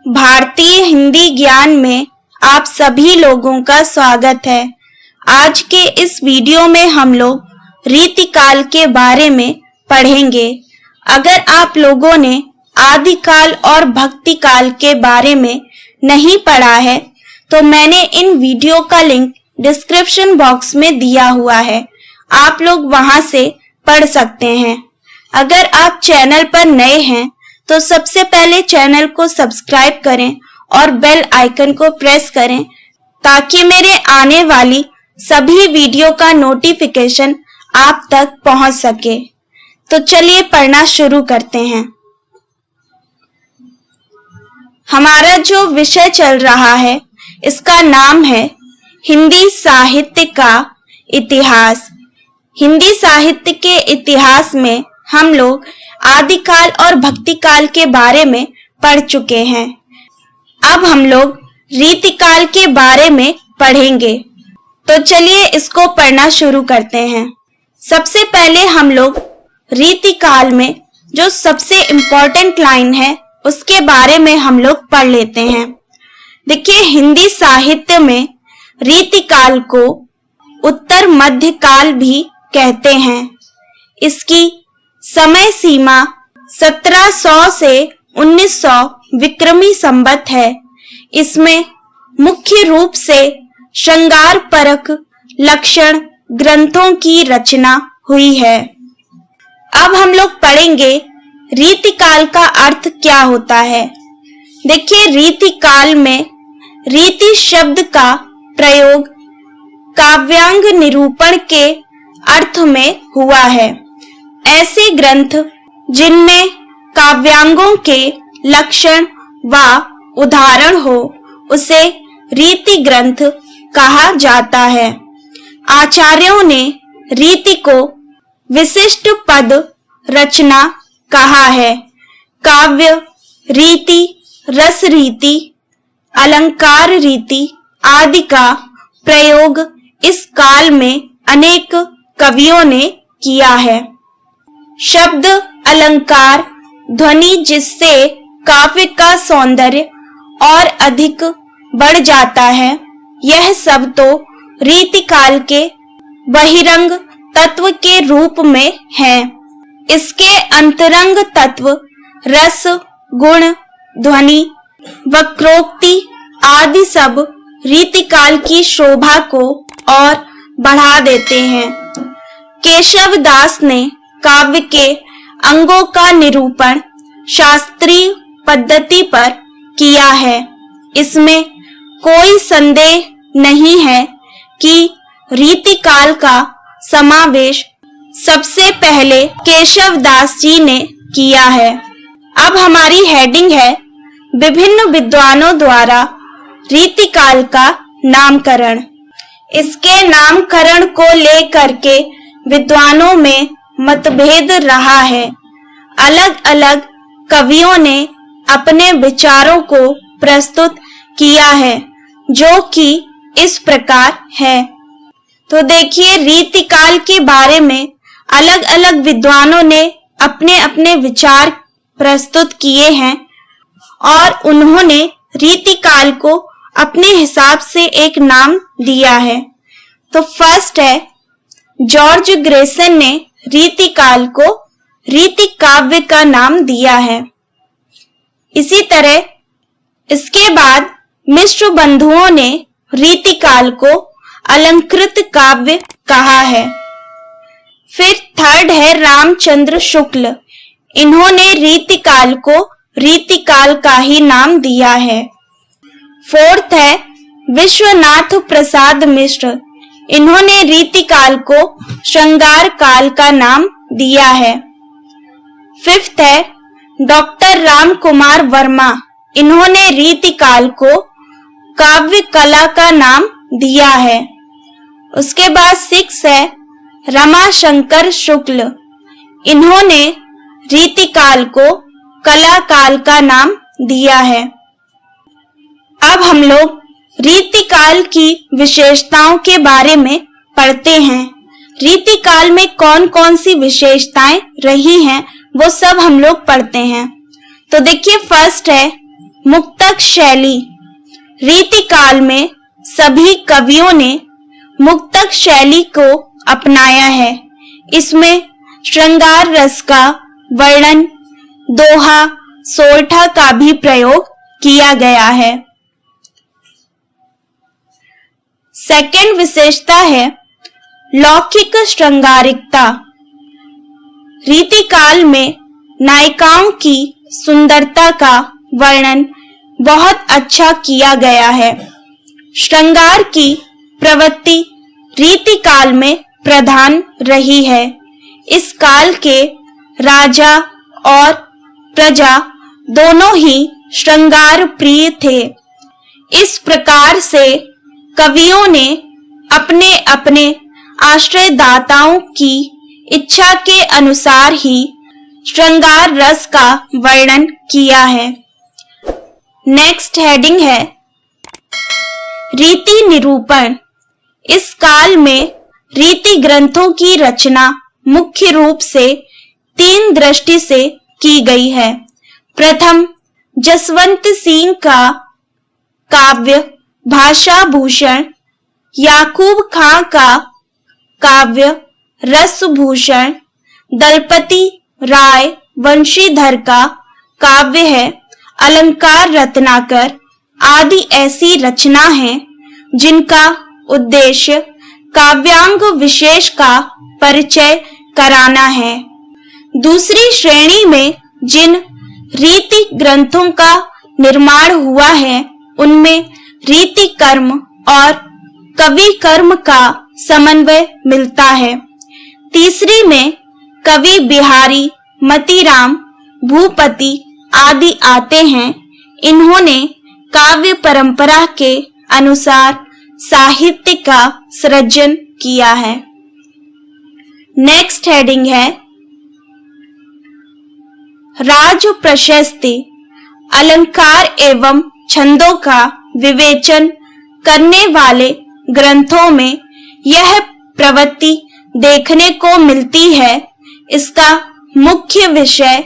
भारतीय हिंदी ज्ञान में आप सभी लोगों का स्वागत है। आज के इस वीडियो में हम लोग रीतिकाल के बारे में पढ़ेंगे। अगर आप लोगों ने आदिकाल और भक्तिकाल के बारे में नहीं पढ़ा है तो मैंने इन वीडियो का लिंक डिस्क्रिप्शन बॉक्स में दिया हुआ है, आप लोग वहां से पढ़ सकते हैं। अगर आप चैनल पर नए हैं तो सबसे पहले चैनल को सब्सक्राइब करें और बेल आइकन को प्रेस करें ताकि मेरे आने वाली सभी वीडियो का नोटिफिकेशन आप तक पहुंच सके। तो चलिए पढ़ना शुरू करते हैं। हमारा जो विषय चल रहा है इसका नाम है हिंदी साहित्य का इतिहास। हिंदी साहित्य के इतिहास में हम लोग आदिकाल और भक्तिकाल के बारे में पढ़ चुके हैं। अब हम लोग रीतिकाल के बारे में पढ़ेंगे। तो चलिए इसको पढ़ना शुरू करते हैं। सबसे पहले हम लोग रीतिकाल में जो सबसे इम्पोर्टेंट लाइन है उसके बारे में हम लोग पढ़ लेते हैं। देखिए, हिंदी साहित्य में रीतिकाल को उत्तर मध्य काल भी कहते हैं। इसकी समय सीमा 1700 से 1900 विक्रमी संवत है। इसमें मुख्य रूप से श्रृंगार परक लक्षण ग्रंथों की रचना हुई है। अब हम लोग पढ़ेंगे रीतिकाल का अर्थ क्या होता है। देखिए, रीतिकाल में रीति शब्द का प्रयोग काव्यांग निरूपण के अर्थ में हुआ है। ऐसे ग्रंथ जिनमें काव्यांगों के लक्षण व उदाहरण हो उसे रीति ग्रंथ कहा जाता है। आचार्यों ने रीति को विशिष्ट पद रचना कहा है। काव्य रीति, रस रीति, अलंकार रीति आदि का प्रयोग इस काल में अनेक कवियों ने किया है। शब्द अलंकार ध्वनि जिससे काव्य का सौंदर्य और अधिक बढ़ जाता है, यह सब तो रीतिकाल के बहिरंग तत्व के रूप में है। इसके अंतरंग तत्व रस, गुण, ध्वनि, वक्रोक्ति आदि सब रीतिकाल की शोभा को और बढ़ा देते हैं। केशव दास ने काव्य के अंगों का निरूपण शास्त्रीय पद्धति पर किया है। इसमें कोई संदेह नहीं है कि रीतिकाल का समावेश सबसे पहले केशव दास जी ने किया है। अब हमारी हेडिंग है विभिन्न विद्वानों द्वारा रीतिकाल का नामकरण। इसके नामकरण को लेकर के विद्वानों में मतभेद रहा है। अलग अलग कवियों ने अपने विचारों को प्रस्तुत किया है जो कि इस प्रकार है। तो देखिए, रीतिकाल के बारे में अलग अलग विद्वानों ने अपने अपने विचार प्रस्तुत किए हैं और उन्होंने रीतिकाल को अपने हिसाब से एक नाम दिया है। तो फर्स्ट है, जॉर्ज ग्रेसन ने रीतिकाल को रीति काव्य का नाम दिया है। इसी तरह इसके बाद मिश्र बंधुओं ने रीतिकाल को अलंकृत काव्य कहा है। फिर थर्ड है रामचंद्र शुक्ल, इन्होंने रीतिकाल को रीतिकाल का ही नाम दिया है। फोर्थ है विश्वनाथ प्रसाद मिश्र, इन्होंने रीतिकाल को श्रृंगार काल का नाम दिया है। फिफ्थ है डॉक्टर राम कुमार वर्मा, इन्होंने रीतिकाल को काव्य कला का नाम दिया है। उसके बाद सिक्स है रमाशंकर शुक्ल, इन्होंने रीतिकाल को कला काल का नाम दिया है। अब हम लोग रीतिकाल की विशेषताओं के बारे में पढ़ते हैं। रीतिकाल में कौन कौन सी विशेषताएं रही हैं वो सब हम लोग पढ़ते हैं। तो देखिए, फर्स्ट है मुक्तक शैली। रीतिकाल में सभी कवियों ने मुक्तक शैली को अपनाया है। इसमें श्रृंगार रस का वर्णन, दोहा, सोरठा का भी प्रयोग किया गया है। सेकंड विशेषता है लौकिक श्रृंगारिकता। रीतिकाल में नायिकाओं की सुंदरता का वर्णन बहुत अच्छा किया गया है। श्रृंगार की प्रवृत्ति रीतिकाल में प्रधान रही है। इस काल के राजा और प्रजा दोनों ही श्रृंगार प्रिय थे। इस प्रकार से कवियों ने अपने अपने आश्रयदाताओं की इच्छा के अनुसार ही श्रृंगार रस का वर्णन किया है। नेक्स्ट हेडिंग है रीति निरूपण। इस काल में रीति ग्रंथों की रचना मुख्य रूप से 3 दृष्टि से की गई है। प्रथम, जसवंत सिंह का काव्य भाषा भूषण, याकूब खां का काव्य रस भूषण, दलपति राय वंशीधर का काव्य है अलंकार रत्नाकर आदि ऐसी रचना हैं जिनका उद्देश्य काव्यांग विशेष का परिचय कराना है। दूसरी श्रेणी में जिन रीति ग्रंथों का निर्माण हुआ है उनमें रीति कर्म और कवि कर्म का समन्वय मिलता है। तीसरी में कवि बिहारी, मतीराम, भूपति आदि आते हैं। इन्होंने काव्य परंपरा के अनुसार साहित्य का सृजन किया है। नेक्स्ट हेडिंग है राज प्रशस्ति। अलंकार एवं छंदों का विवेचन करने वाले ग्रंथों में यह प्रवृत्ति देखने को मिलती है। इसका मुख्य विषय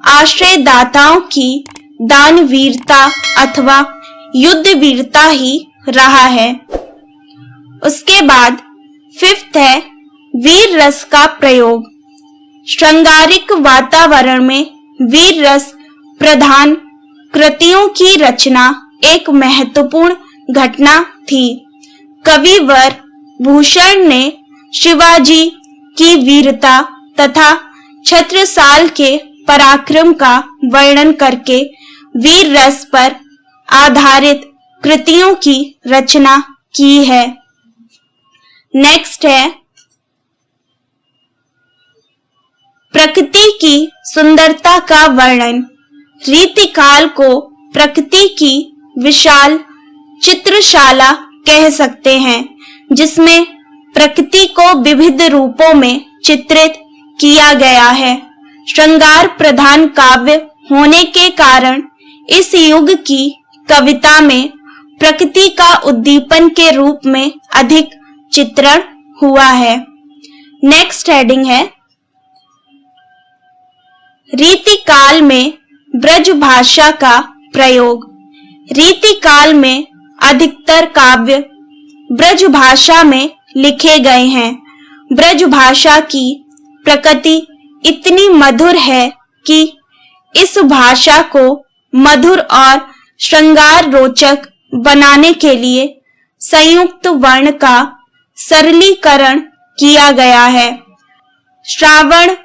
आश्रयदाताओं की दानवीरता अथवा युद्ध वीरता ही रहा है। उसके बाद फिफ्थ है वीर रस का प्रयोग। श्रृंगारिक वातावरण में वीर रस प्रधान कृतियों की रचना एक महत्वपूर्ण घटना थी। कविवर भूषण ने शिवाजी की वीरता तथा छत्रसाल के पराक्रम का वर्णन करके वीर रस पर आधारित कृतियों की रचना की है। नेक्स्ट है प्रकृति की सुंदरता का वर्णन। रीतिकाल को प्रकृति की विशाल चित्रशाला कह सकते हैं, जिसमें प्रकृति को विविध रूपों में चित्रित किया गया है। श्रृंगार प्रधान काव्य होने के कारण इस युग की कविता में प्रकृति का उद्दीपन के रूप में अधिक चित्रण हुआ है। नेक्स्ट हेडिंग है रीतिकाल में ब्रज भाषा का प्रयोग। रीतिकाल में अधिकतर काव्य ब्रज भाषा में लिखे गए हैं। ब्रज भाषा की प्रकृति इतनी मधुर है कि इस भाषा को मधुर और श्रृंगार रोचक बनाने के लिए संयुक्त वर्ण का सरलीकरण किया गया है। श्रावण,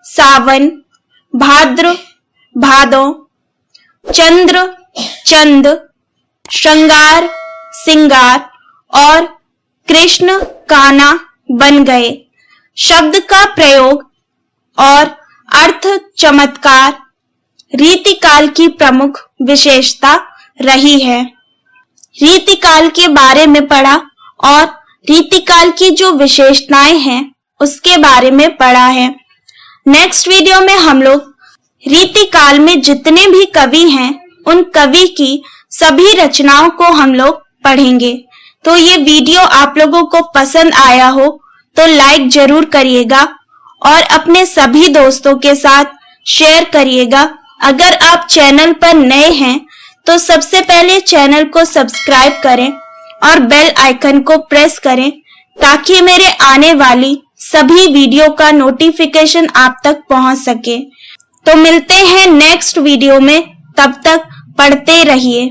सावन, भाद्र, भादो, चंद्र, चंद, श्रृंगार, सिंगार और कृष्ण काना बन गए। शब्द का प्रयोग और अर्थ चमत्कार रीतिकाल की प्रमुख विशेषता रही है। रीतिकाल के बारे में पढ़ा और रीतिकाल की जो विशेषताएं हैं उसके बारे में पढ़ा है। नेक्स्ट वीडियो में हम लोग रीतिकाल में जितने भी कवि हैं उन कवि की सभी रचनाओं को हम लोग पढ़ेंगे। तो ये वीडियो आप लोगों को पसंद आया हो तो लाइक जरूर करिएगा और अपने सभी दोस्तों के साथ शेयर करिएगा। अगर आप चैनल पर नए हैं तो सबसे पहले चैनल को सब्सक्राइब करें और बेल आइकन को प्रेस करें ताकि मेरे आने वाली सभी वीडियो का नोटिफिकेशन आप तक पहुंच सके। तो मिलते हैं नेक्स्ट वीडियो में, तब तक पढ़ते रहिए।